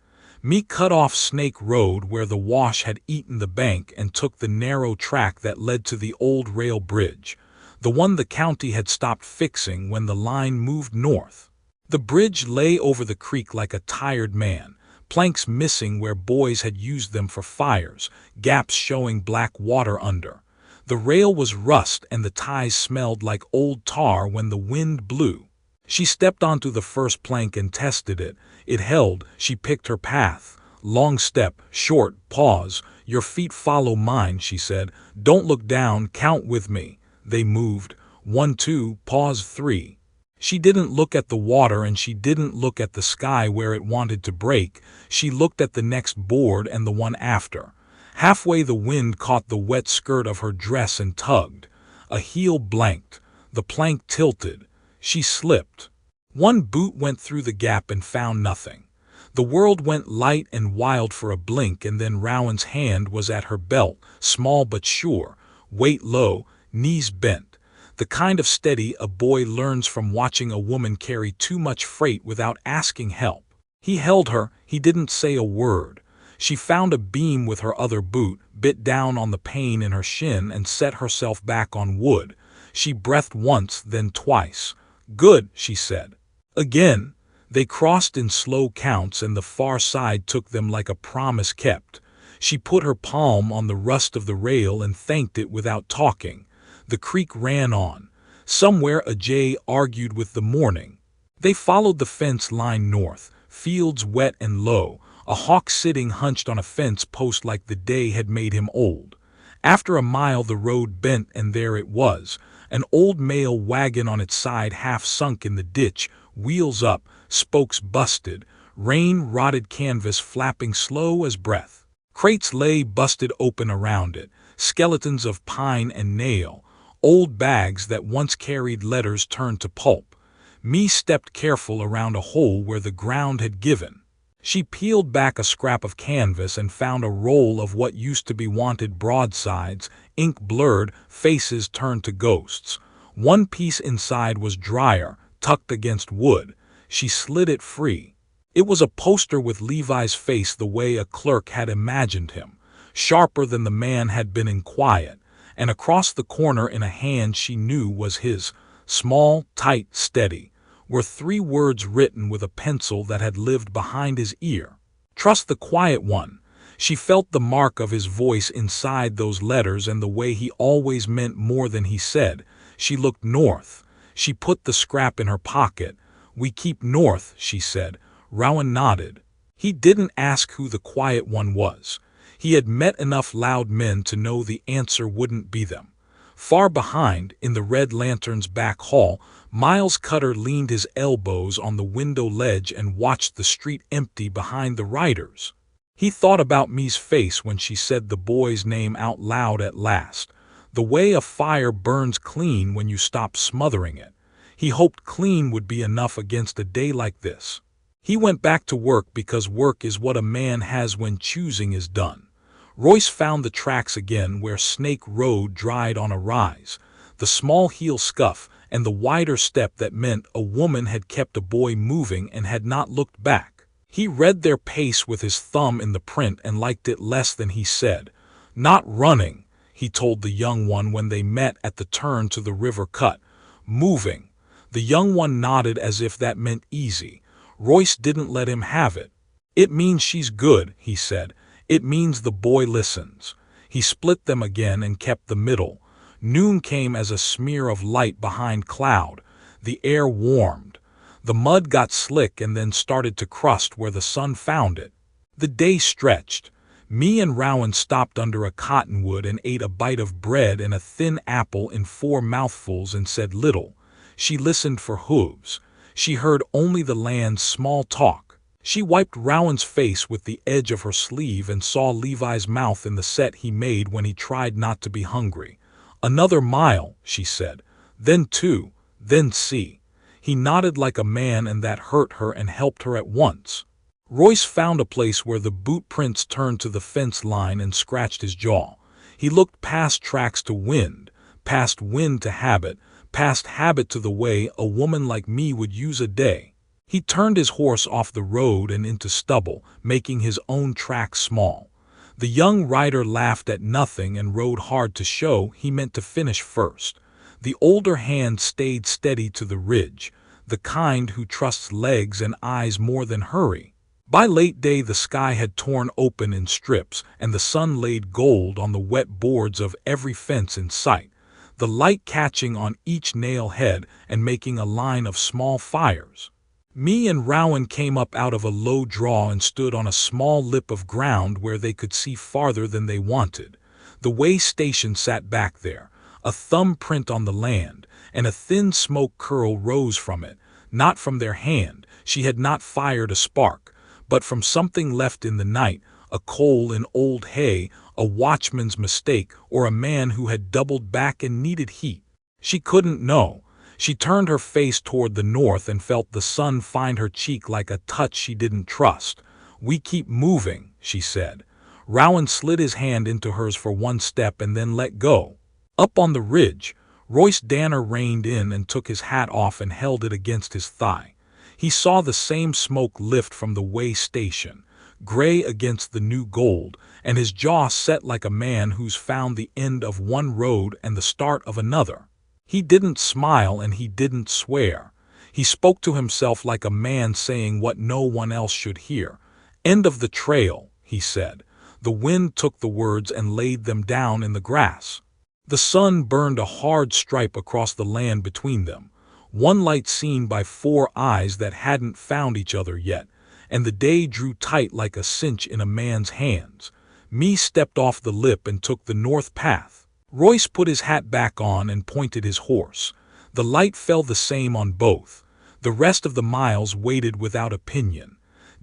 Mae cut off Snake Road where the wash had eaten the bank and took the narrow track that led to the old rail bridge, the one the county had stopped fixing when the line moved north. The bridge lay over the creek like a tired man, planks missing where boys had used them for fires, gaps showing black water under. The rail was rust and the ties smelled like old tar when the wind blew. She stepped onto the first plank and tested it. It held. She picked her path. Long step, short, pause. Your feet follow mine, she said. Don't look down, count with me. They moved. 1, 2, pause 3. She didn't look at the water and she didn't look at the sky where it wanted to break. She looked at the next board and the one after. Halfway the wind caught the wet skirt of her dress and tugged. A heel blanked. The plank tilted. She slipped. One boot went through the gap and found nothing. The world went light and wild for a blink and then Rowan's hand was at her belt, small but sure, weight low, knees bent. The kind of steady a boy learns from watching a woman carry too much freight without asking help. He held her. He didn't say a word. She found a beam with her other boot, bit down on the pain in her shin and set herself back on wood. She breathed once, then twice. Good, she said. Again. They crossed in slow counts and the far side took them like a promise kept. She put her palm on the rust of the rail and thanked it without talking. The creek ran on. Somewhere a jay argued with the morning. They followed the fence line north, fields wet and low, a hawk sitting hunched on a fence post like the day had made him old. After a mile the road bent and there it was, an old mail wagon on its side half sunk in the ditch, wheels up, spokes busted, rain-rotted canvas flapping slow as breath. Crates lay busted open around it, skeletons of pine and nail, old bags that once carried letters turned to pulp. Mae stepped careful around a hole where the ground had given. She peeled back a scrap of canvas and found a roll of what used to be wanted broadsides, ink blurred, faces turned to ghosts. One piece inside was drier, tucked against wood. She slid it free. It was a poster with Levi's face the way a clerk had imagined him, sharper than the man had been in quiet, and across the corner in a hand she knew was his, small, tight, steady, were 3 words written with a pencil that had lived behind his ear. Trust the quiet one. She felt the mark of his voice inside those letters and the way he always meant more than he said. She looked north. She put the scrap in her pocket. We keep north, she said. Rowan nodded. He didn't ask who the quiet one was. He had met enough loud men to know the answer wouldn't be them. Far behind, in the Red Lantern's back hall, Miles Cutter leaned his elbows on the window ledge and watched the street empty behind the riders. He thought about Mae's face when she said the boy's name out loud at last. The way a fire burns clean when you stop smothering it. He hoped clean would be enough against a day like this. He went back to work because work is what a man has when choosing is done. Royce found the tracks again where Snake Road dried on a rise, the small heel scuff and the wider step that meant a woman had kept a boy moving and had not looked back. He read their pace with his thumb in the print and liked it less than he said. Not running, he told the young one when they met at the turn to the river cut. Moving. The young one nodded as if that meant easy. Royce didn't let him have it. It means she's good, he said. It means the boy listens. He split them again and kept the middle. Noon came as a smear of light behind cloud. The air warmed. The mud got slick and then started to crust where the sun found it. The day stretched. Mae and Rowan stopped under a cottonwood and ate a bite of bread and a thin apple in 4 mouthfuls and said little. She listened for hooves. She heard only the land's small talk. She wiped Rowan's face with the edge of her sleeve and saw Levi's mouth in the set he made when he tried not to be hungry. Another mile, she said. Then 2, then see. He nodded like a man and that hurt her and helped her at once. Royce found a place where the boot prints turned to the fence line and scratched his jaw. He looked past tracks to wind, past wind to habit, past habit to the way a woman like me would use a day. He turned his horse off the road and into stubble, making his own track small. The young rider laughed at nothing and rode hard to show he meant to finish first. The older hand stayed steady to the ridge, the kind who trusts legs and eyes more than hurry. By late day the sky had torn open in strips and the sun laid gold on the wet boards of every fence in sight, the light catching on each nail head and making a line of small fires. Mae and Rowan came up out of a low draw and stood on a small lip of ground where they could see farther than they wanted. The way station sat back there, a thumbprint on the land, and a thin smoke curl rose from it, not from their hand. She had not fired a spark, but from something left in the night, a coal in old hay, a watchman's mistake, or a man who had doubled back and needed heat. She couldn't know. She turned her face toward the north and felt the sun find her cheek like a touch she didn't trust. We keep moving, she said. Rowan slid his hand into hers for 1 step and then let go. Up on the ridge, Royce Danner reined in and took his hat off and held it against his thigh. He saw the same smoke lift from the way station, gray against the new gold, and his jaw set like a man who's found the end of one road and the start of another. He didn't smile and he didn't swear. He spoke to himself like a man saying what no one else should hear. End of the trail, he said. The wind took the words and laid them down in the grass. The sun burned a hard stripe across the land between them, one light seen by 4 eyes that hadn't found each other yet, and the day drew tight like a cinch in a man's hands. Mae stepped off the lip and took the north path. Royce put his hat back on and pointed his horse. The light fell the same on both. The rest of the miles waited without opinion.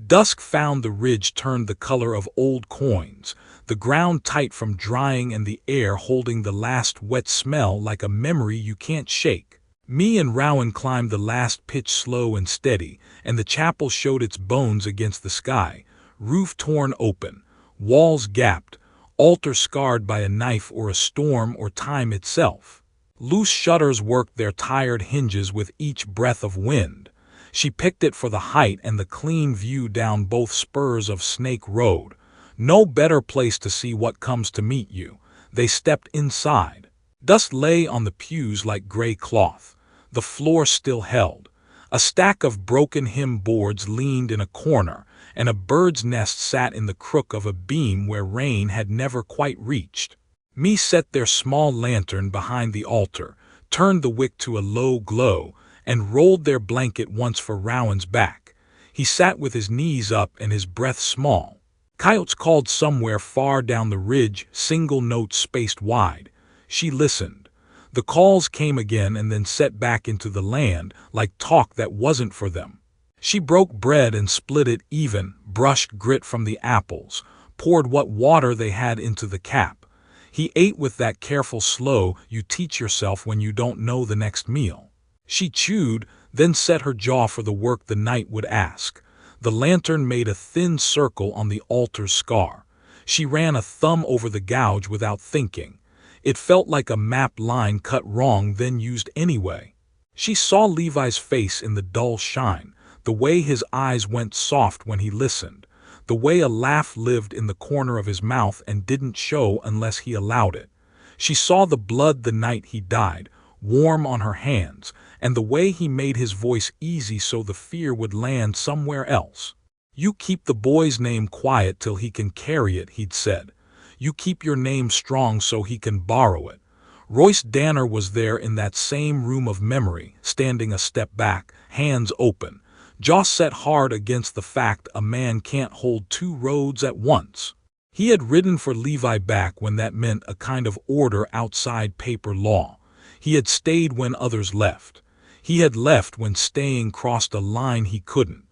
Dusk found the ridge turned the color of old coins, the ground tight from drying and the air holding the last wet smell like a memory you can't shake. Mae and Rowan climbed the last pitch slow and steady, and the chapel showed its bones against the sky, roof torn open, walls gapped, altar scarred by a knife or a storm or time itself. Loose shutters worked their tired hinges with each breath of wind. She picked it for the height and the clean view down both spurs of Snake Road. No better place to see what comes to meet you. They stepped inside. Dust lay on the pews like gray cloth. The floor still held. A stack of broken hymn boards leaned in a corner, and a bird's nest sat in the crook of a beam where rain had never quite reached. Mae set their small lantern behind the altar, turned the wick to a low glow, and rolled their blanket once for Rowan's back. He sat with his knees up and his breath small. Coyotes called somewhere far down the ridge, single notes spaced wide. She listened. The calls came again and then set back into the land, like talk that wasn't for them. She broke bread and split it even, brushed grit from the apples, poured what water they had into the cap. He ate with that careful slow you teach yourself when you don't know the next meal. She chewed, then set her jaw for the work the night would ask. The lantern made a thin circle on the altar's scar. She ran a thumb over the gouge without thinking. It felt like a mapped line cut wrong then used anyway. She saw Levi's face in the dull shine, the way his eyes went soft when he listened, the way a laugh lived in the corner of his mouth and didn't show unless he allowed it. She saw the blood the night he died, warm on her hands, and the way he made his voice easy so the fear would land somewhere else. "You keep the boy's name quiet till he can carry it," he'd said. "You keep your name strong so he can borrow it." Royce Danner was there in that same room of memory, standing a step back, hands open, jaw set hard against the fact a man can't hold two roads at once. He had ridden for Levi back when that meant a kind of order outside paper law. He had stayed when others left. He had left when staying crossed a line he couldn't.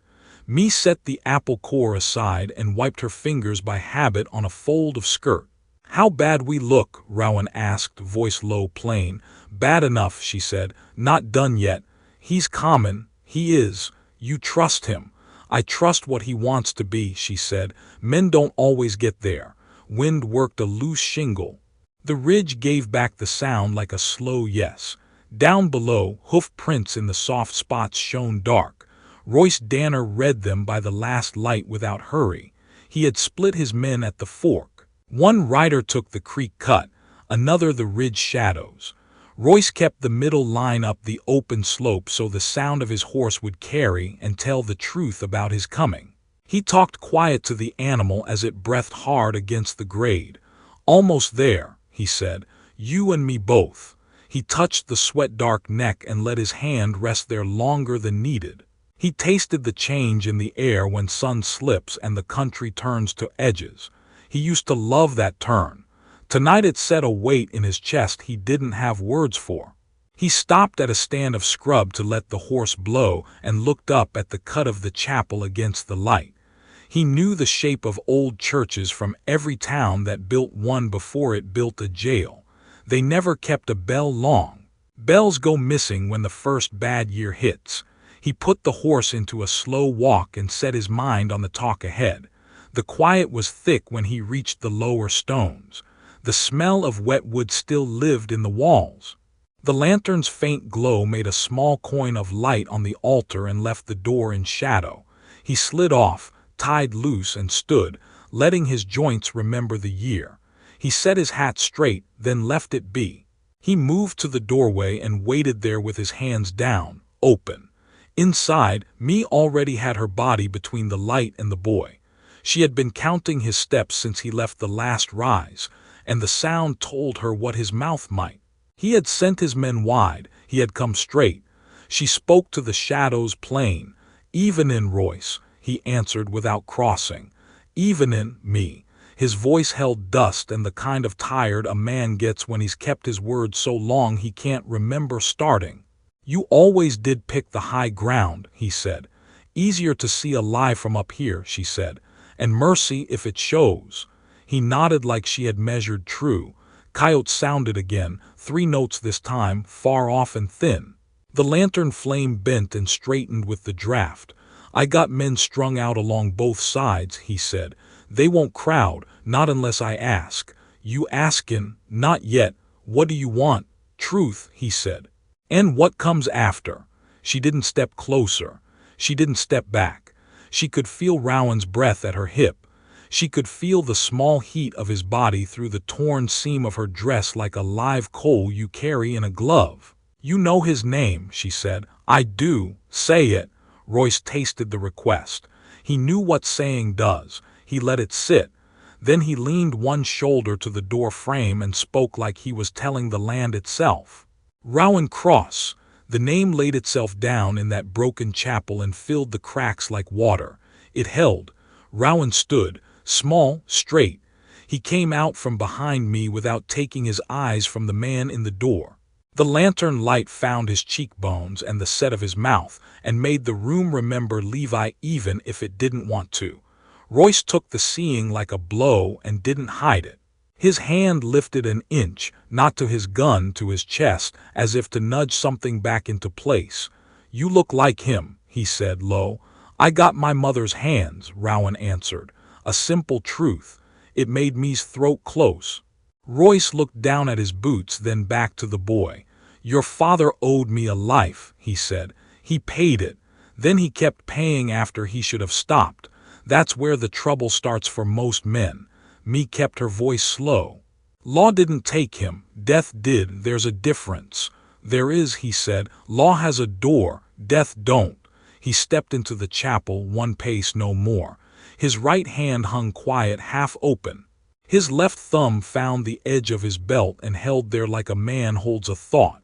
Mae set the apple core aside and wiped her fingers by habit on a fold of skirt. "How bad we look?" Rowan asked, voice low, plain. "Bad enough," she said. "Not done yet. He's common. He is. You trust him." "I trust what he wants to be," she said. "Men don't always get there." Wind worked a loose shingle. The ridge gave back the sound like a slow yes. Down below, hoof prints in the soft spots shone dark. Royce Danner read them by the last light without hurry. He had split his men at the fork. One rider took the creek cut, another the ridge shadows. Royce kept the middle line up the open slope so the sound of his horse would carry and tell the truth about his coming. He talked quiet to the animal as it breathed hard against the grade. "Almost there," he said. "You and me both." He touched the sweat-dark neck and let his hand rest there longer than needed. He tasted the change in the air when sun slips and the country turns to edges. He used to love that turn. Tonight it set a weight in his chest he didn't have words for. He stopped at a stand of scrub to let the horse blow and looked up at the cut of the chapel against the light. He knew the shape of old churches from every town that built one before it built a jail. They never kept a bell long. Bells go missing when the first bad year hits. He put the horse into a slow walk and set his mind on the talk ahead. The quiet was thick when he reached the lower stones. The smell of wet wood still lived in the walls. The lantern's faint glow made a small coin of light on the altar and left the door in shadow. He slid off, tied loose, and stood, letting his joints remember the year. He set his hat straight, then left it be. He moved to the doorway and waited there with his hands down, open. Inside, Mae already had her body between the light and the boy. She had been counting his steps since he left the last rise, and the sound told her what his mouth might. He had sent his men wide, he had come straight. She spoke to the shadows plain. "Even in Royce," he answered without crossing. "Even in me." His voice held dust and the kind of tired a man gets when he's kept his word so long he can't remember starting. "You always did pick the high ground," he said. "Easier to see a lie from up here," she said. "And mercy if it shows." He nodded like she had measured true. Coyote sounded again, 3 notes this time, far off and thin. The lantern flame bent and straightened with the draft. "I got men strung out along both sides," he said. "They won't crowd, not unless I ask." "You askin'?" "Not yet. What do you want?" "Truth," he said. "And what comes after?" She didn't step closer. She didn't step back. She could feel Rowan's breath at her hip. She could feel the small heat of his body through the torn seam of her dress like a live coal you carry in a glove. You know his name, she said. I do. Say it. Royce tasted the request. He knew what saying does. He let it sit. Then he leaned one shoulder to the door frame and spoke like he was telling the land itself. Rowan Cross. The name laid itself down in that broken chapel and filled the cracks like water. It held. Rowan stood, small, straight. He came out from behind me without taking his eyes from the man in the door. The lantern light found his cheekbones and the set of his mouth, and made the room remember Levi even if it didn't want to. Royce took the seeing like a blow and didn't hide it. His hand lifted an inch, not to his gun, to his chest, as if to nudge something back into place. You look like him, he said low. I got my mother's hands, Rowan answered. A simple truth. It made me's throat close. Royce looked down at his boots, then back to the boy. Your father owed me a life, he said. He paid it. Then he kept paying after he should have stopped. That's where the trouble starts for most men. Me kept her voice slow. Law didn't take him. Death did. There's a difference. There is, he said. Law has a door. Death don't. He stepped into the chapel, one pace no more. His right hand hung quiet, half open. His left thumb found the edge of his belt and held there like a man holds a thought.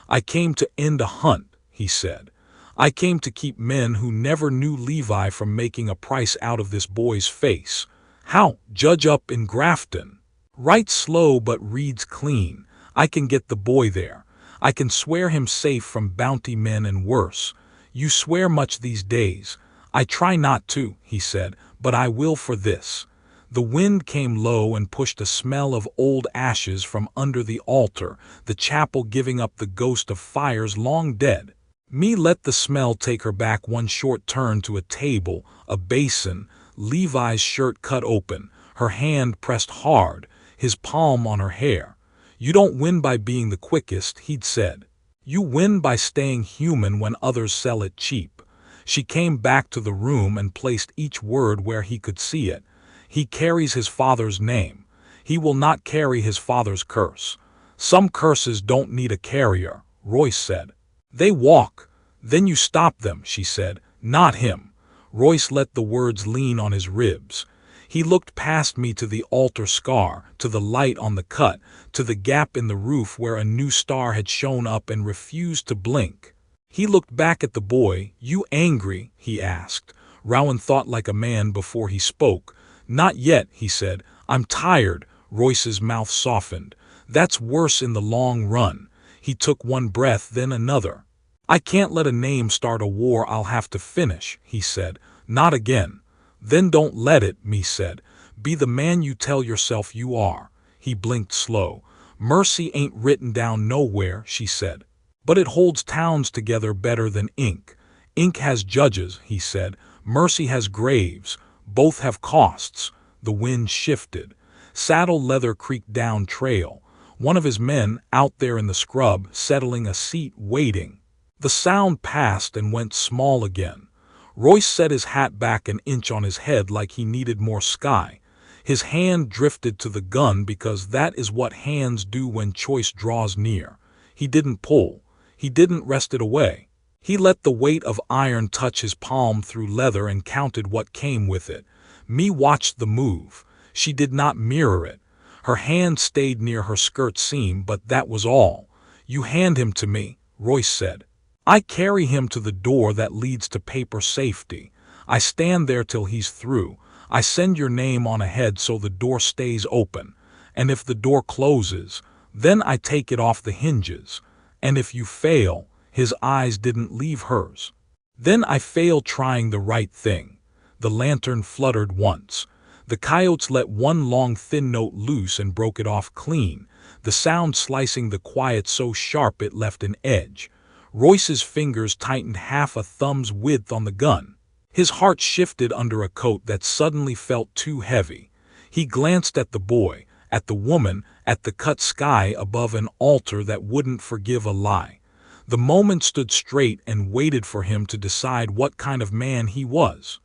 I came to end a hunt, he said. I came to keep men who never knew Levi from making a price out of this boy's face. How? Judge up in Grafton. Writes slow but reads clean. I can get the boy there. I can swear him safe from bounty men and worse. You swear much these days. I try not to, he said, but I will for this. The wind came low and pushed a smell of old ashes from under the altar, the chapel giving up the ghost of fires long dead. Me let the smell take her back one short turn to a table, a basin, Levi's shirt cut open, her hand pressed hard, his palm on her hair. You don't win by being the quickest, he'd said. You win by staying human when others sell it cheap. She came back to the room and placed each word where he could see it. He carries his father's name. He will not carry his father's curse. Some curses don't need a carrier, Royce said. They walk. Then you stop them, she said. Not him. Royce let the words lean on his ribs. He looked past me to the altar scar, to the light on the cut, to the gap in the roof where a new star had shown up and refused to blink. He looked back at the boy. You angry? He asked. Rowan thought like a man before he spoke. Not yet, he said. I'm tired. Royce's mouth softened. That's worse in the long run. He took one breath, then another. I can't let a name start a war I'll have to finish, he said. Not again. Then don't let it, me said. Be the man you tell yourself you are. He blinked slow. Mercy ain't written down nowhere, she said. But it holds towns together better than ink. Ink has judges, he said. Mercy has graves. Both have costs. The wind shifted. Saddle leather creaked down trail. One of his men, out there in the scrub, settling a seat, waiting. The sound passed and went small again. Royce set his hat back an inch on his head like he needed more sky. His hand drifted to the gun because that is what hands do when choice draws near. He didn't pull. He didn't wrest it away. He let the weight of iron touch his palm through leather and counted what came with it. Me watched the move. She did not mirror it. Her hand stayed near her skirt seam, but that was all. You hand him to me, Royce said. I carry him to the door that leads to paper safety. I stand there till he's through. I send your name on ahead so the door stays open. And if the door closes, then I take it off the hinges. And if you fail, his eyes didn't leave hers. Then I fail trying the right thing. The lantern fluttered once. The coyotes let one long thin note loose and broke it off clean, the sound slicing the quiet so sharp it left an edge. Royce's fingers tightened half a thumb's width on the gun. His heart shifted under a coat that suddenly felt too heavy. He glanced at the boy, at the woman, at the cut sky above an altar that wouldn't forgive a lie. The moment stood straight and waited for him to decide what kind of man he was.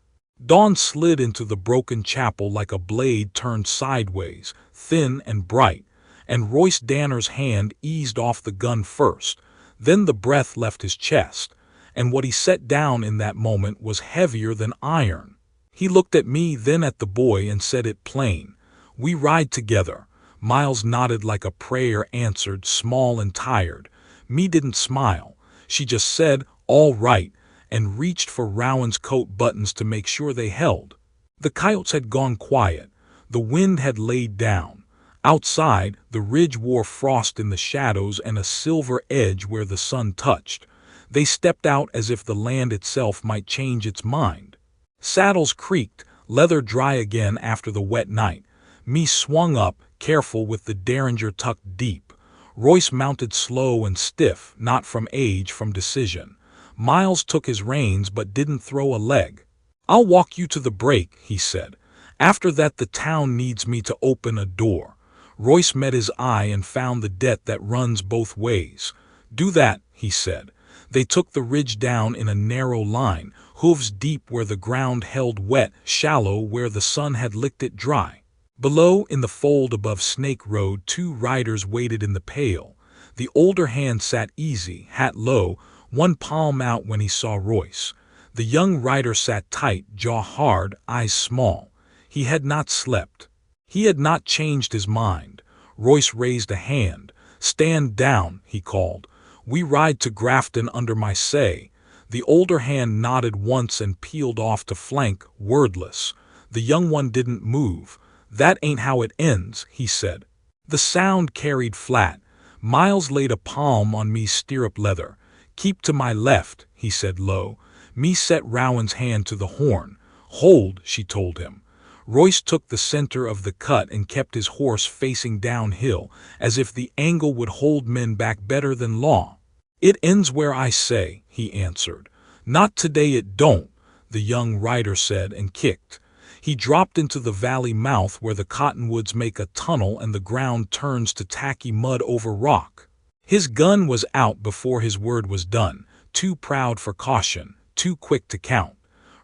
Dawn slid into the broken chapel like a blade turned sideways, thin and bright, and Royce Danner's hand eased off the gun first. Then the breath left his chest, and what he set down in that moment was heavier than iron. He looked at me, then at the boy, and said it plain. "We ride together." Miles nodded like a prayer answered, small and tired. Me didn't smile. She just said, "All right," and reached for Rowan's coat buttons to make sure they held. The coyotes had gone quiet. The wind had laid down. Outside, the ridge wore frost in the shadows and a silver edge where the sun touched. They stepped out as if the land itself might change its mind. Saddles creaked, leather dry again after the wet night. Me swung up, careful with the derringer tucked deep. Royce mounted slow and stiff, not from age, from decision. Miles took his reins but didn't throw a leg. "I'll walk you to the break," he said. "After that the town needs me to open a door." Royce met his eye and found the debt that runs both ways. "Do that," he said. They took the ridge down in a narrow line, hooves deep where the ground held wet, shallow where the sun had licked it dry. Below, in the fold above Snake Road, 2 riders waited in the pale. The older hand sat easy, hat low, one palm out when he saw Royce. The young rider sat tight, jaw hard, eyes small. He had not slept. He had not changed his mind. Royce raised a hand. "Stand down," he called. "We ride to Grafton under my say." The older hand nodded once and peeled off to flank, wordless. The young one didn't move. "That ain't how it ends," he said. The sound carried flat. Miles laid a palm on me's stirrup leather. "Keep to my left," he said low. Me set Rowan's hand to the horn. "Hold," she told him. Royce took the center of the cut and kept his horse facing downhill, as if the angle would hold men back better than law. "It ends where I say," he answered. "Not today it don't," the young rider said and kicked. He dropped into the valley mouth where the cottonwoods make a tunnel and the ground turns to tacky mud over rock. His gun was out before his word was done, too proud for caution, too quick to count.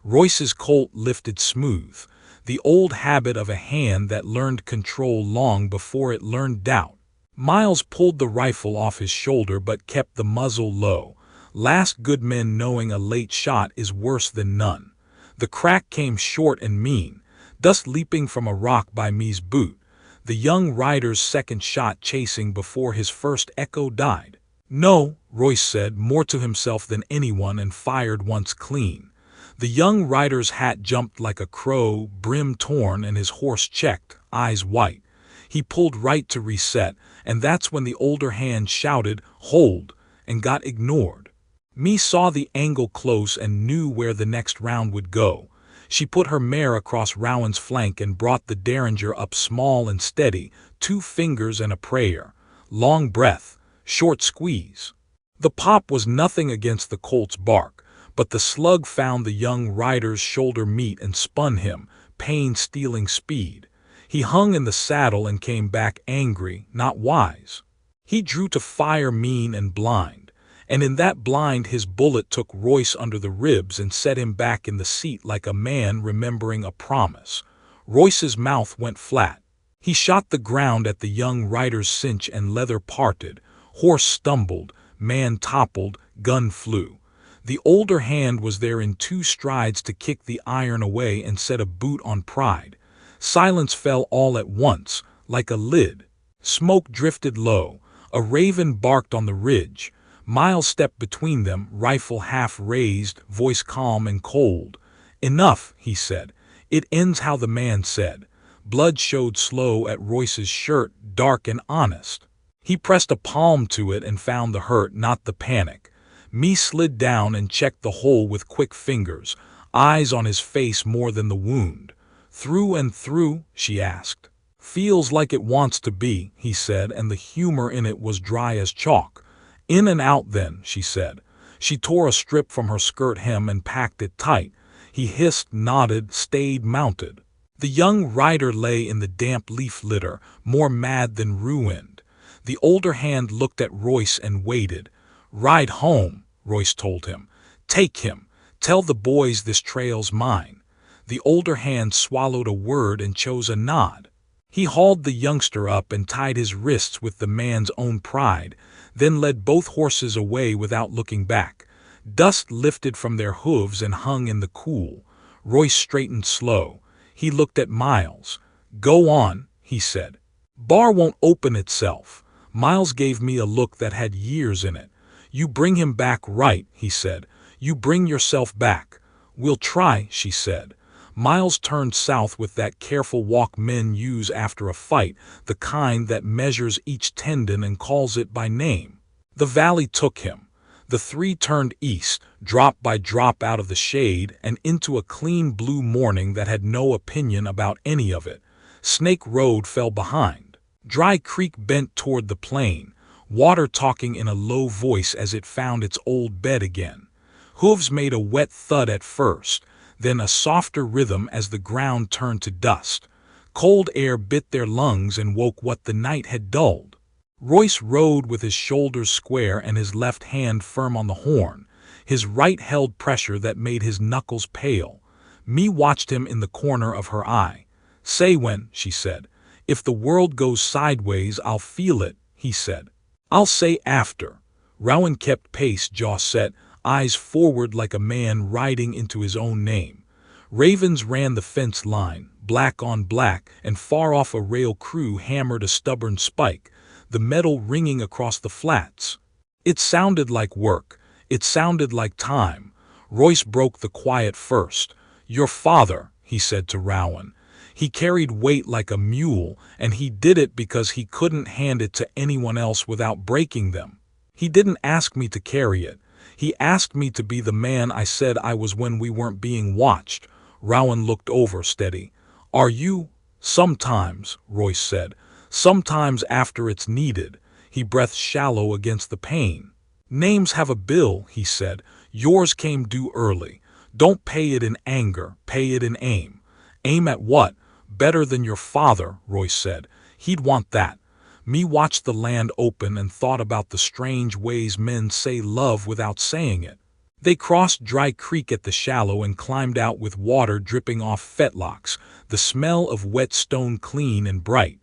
Royce's colt lifted smooth, the old habit of a hand that learned control long before it learned doubt. Miles pulled the rifle off his shoulder but kept the muzzle low. Last good men knowing a late shot is worse than none. The crack came short and mean, dust leaping from a rock by me's boot. The young rider's second shot chasing before his first echo died. "No," Royce said, more to himself than anyone, and fired once clean. The young rider's hat jumped like a crow, brim torn, and his horse checked, eyes white. He pulled right to reset, and that's when the older hand shouted, "Hold," and got ignored. Me saw the angle close and knew where the next round would go. She put her mare across Rowan's flank and brought the derringer up small and steady, 2 fingers and a prayer. Long breath, short squeeze. The pop was nothing against the colt's bark, but the slug found the young rider's shoulder meat and spun him, pain stealing speed. He hung in the saddle and came back angry, not wise. He drew to fire mean and blind, and in that blind his bullet took Royce under the ribs and set him back in the seat like a man remembering a promise. Royce's mouth went flat. He shot the ground at the young rider's cinch and leather parted. Horse stumbled, man toppled, gun flew. The older hand was there in 2 strides to kick the iron away and set a boot on pride. Silence fell all at once, like a lid. Smoke drifted low. A raven barked on the ridge. Miles stepped between them, rifle half raised, voice calm and cold. "Enough," he said. "It ends how the man said." Blood showed slow at Royce's shirt, dark and honest. He pressed a palm to it and found the hurt, not the panic. Me slid down and checked the hole with quick fingers, eyes on his face more than the wound. "Through and through?" she asked. "Feels like it wants to be," he said, and the humor in it was dry as chalk. "In and out then," she said. She tore a strip from her skirt hem and packed it tight. He hissed, nodded, stayed mounted. The young rider lay in the damp leaf litter, more mad than ruined. The older hand looked at Royce and waited. "Ride home," Royce told him. "Take him. Tell the boys this trail's mine." The older hand swallowed a word and chose a nod. He hauled the youngster up and tied his wrists with the man's own pride. then led both horses away without looking back. Dust lifted from their hooves and hung in the cool. Royce straightened slow. He looked at Miles. "Go on," he said. "Bar won't open itself." Miles gave me a look that had years in it. "You bring him back right," he said. "You bring yourself back." "We'll try," she said. Miles turned south with that careful walk men use after a fight, the kind that measures each tendon and calls it by name. The valley took him. The three turned east, drop by drop out of the shade and into a clean blue morning that had no opinion about any of it. Snake Road fell behind. Dry Creek bent toward the plain, water talking in a low voice as it found its old bed again. Hooves made a wet thud at first, then a softer rhythm as the ground turned to dust. Cold air bit their lungs and woke what the night had dulled. Royce rode with his shoulders square and his left hand firm on the horn. His right held pressure that made his knuckles pale. Mae watched him in the corner of her eye. "Say when," she said. "If the world goes sideways, I'll feel it," he said. "I'll say after." Rowan kept pace, jaw set, eyes forward like a man riding into his own name. Ravens ran the fence line, black on black, and far off a rail crew hammered a stubborn spike, the metal ringing across the flats. It sounded like work. It sounded like time. Royce broke the quiet first. "Your father," he said to Rowan. "He carried weight like a mule, and he did it because he couldn't hand it to anyone else without breaking them. He didn't ask me to carry it. He asked me to be the man I said I was when we weren't being watched." Rowan looked over, steady. "Are you?" "Sometimes," Royce said. "Sometimes after it's needed." He breathed shallow against the pain. "Names have a bill," he said. "Yours came due early. Don't pay it in anger, pay it in aim." "Aim at what?" "Better than your father," Royce said. "He'd want that." Mae watched the land open and thought about the strange ways men say love without saying it. They crossed Dry Creek at the shallow and climbed out with water dripping off fetlocks, the smell of wet stone clean and bright.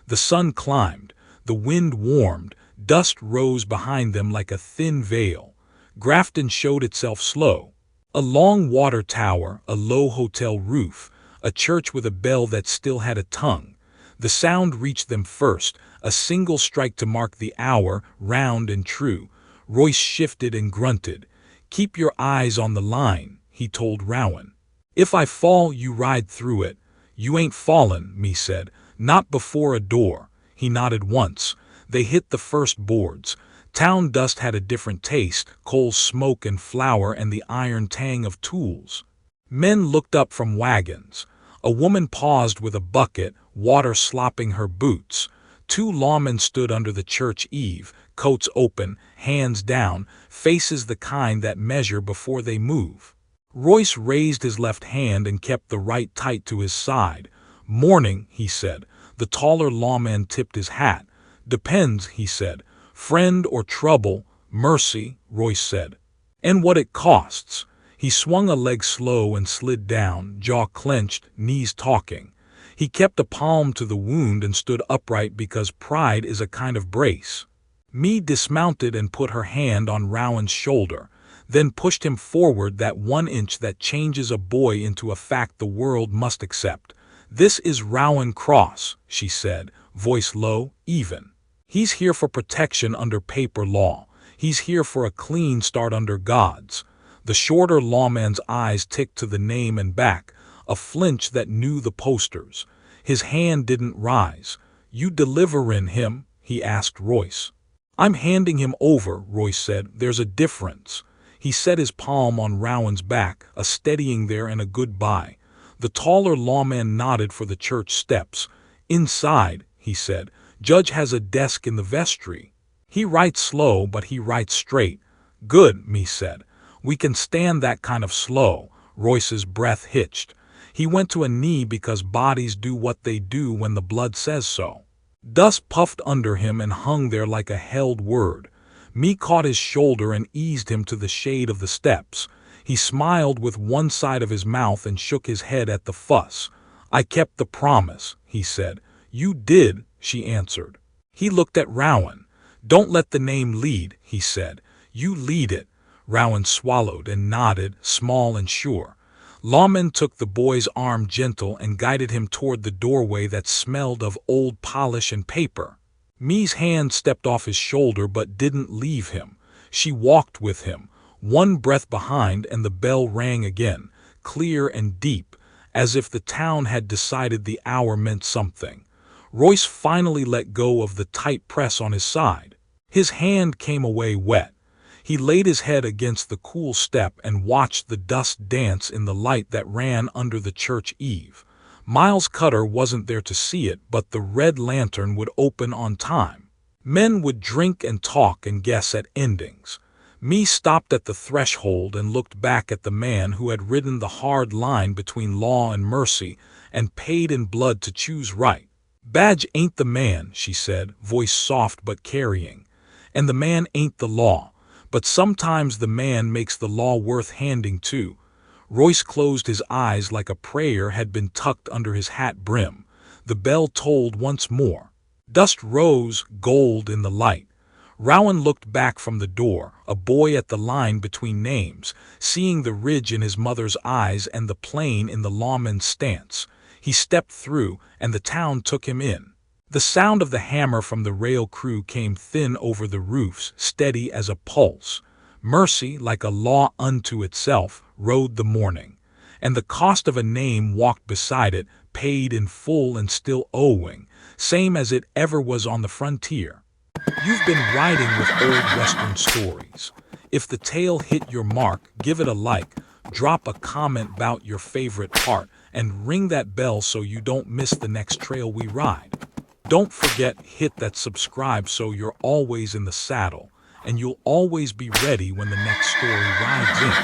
The sun climbed, the wind warmed, dust rose behind them like a thin veil. Grafton showed itself slow. A long water tower, a low hotel roof, a church with a bell that still had a tongue. The sound reached them first, a single strike to mark the hour, round and true. Royce shifted and grunted. "Keep your eyes on the line," he told Rowan. "If I fall, you ride through it." "You ain't fallen," Mae said. "Not before a door." He nodded once. They hit the first boards. Town dust had a different taste, coal smoke and flour and the iron tang of tools. Men looked up from wagons. A woman paused with a bucket, water slopping her boots. Two lawmen stood under the church eave, coats open, hands down, faces the kind that measure before they move. Royce raised his left hand and kept the right tight to his side. "Morning," he said. The taller lawman tipped his hat. "Depends," he said. "Friend or trouble?" "Mercy," Royce said. "And what it costs." He swung a leg slow and slid down, jaw clenched, knees talking. He kept a palm to the wound and stood upright because pride is a kind of brace. Mae dismounted and put her hand on Rowan's shoulder, then pushed him forward that 1 inch that changes a boy into a fact the world must accept. "This is Rowan Cross," she said, voice low, even. "He's here for protection under paper law. He's here for a clean start under God's." The shorter lawman's eyes ticked to the name and back, a flinch that knew the posters. His hand didn't rise. "You deliverin' him?" he asked Royce. "I'm handing him over," Royce said. "There's a difference." He set his palm on Rowan's back, a steadying there and a goodbye. The taller lawman nodded for the church steps. "Inside," he said. "Judge has a desk in the vestry. He writes slow, but he writes straight." "Good," Mae said. "We can stand that kind of slow." Royce's breath hitched. He went to a knee because bodies do what they do when the blood says so. Dust puffed under him and hung there like a held word. Mae caught his shoulder and eased him to the shade of the steps. He smiled with one side of his mouth and shook his head at the fuss. "I kept the promise," he said. "You did," she answered. He looked at Rowan. Don't let the name lead, he said. You lead it. Rowan swallowed and nodded, small and sure. Lawmen took the boy's arm gentle and guided him toward the doorway that smelled of old polish and paper. Mae's hand stepped off his shoulder but didn't leave him. She walked with him, one breath behind, and the bell rang again, clear and deep, as if the town had decided the hour meant something. Royce finally let go of the tight press on his side. His hand came away wet. He laid his head against the cool step and watched the dust dance in the light that ran under the church eave. Miles Cutter wasn't there to see it, but the red lantern would open on time. Men would drink and talk and guess at endings. Mae stopped at the threshold and looked back at the man who had ridden the hard line between law and mercy and paid in blood to choose right. Badge ain't the man, she said, voice soft but carrying. And the man ain't the law. But sometimes the man makes the law worth handing to. Royce closed his eyes like a prayer had been tucked under his hat brim. The bell tolled once more. Dust rose, gold in the light. Rowan looked back from the door, a boy at the line between names, seeing the ridge in his mother's eyes and the plain in the lawman's stance. He stepped through, and the town took him in. The sound of the hammer from the rail crew came thin over the roofs, steady as a pulse. Mercy, like a law unto itself, rode the morning. And the cost of a name walked beside it, paid in full and still owing, same as it ever was on the frontier. You've been riding with old Western stories. If the tale hit your mark, give it a like, drop a comment about your favorite part, and ring that bell so you don't miss the next trail we ride. Don't forget, hit that subscribe so you're always in the saddle, and you'll always be ready when the next story rides in.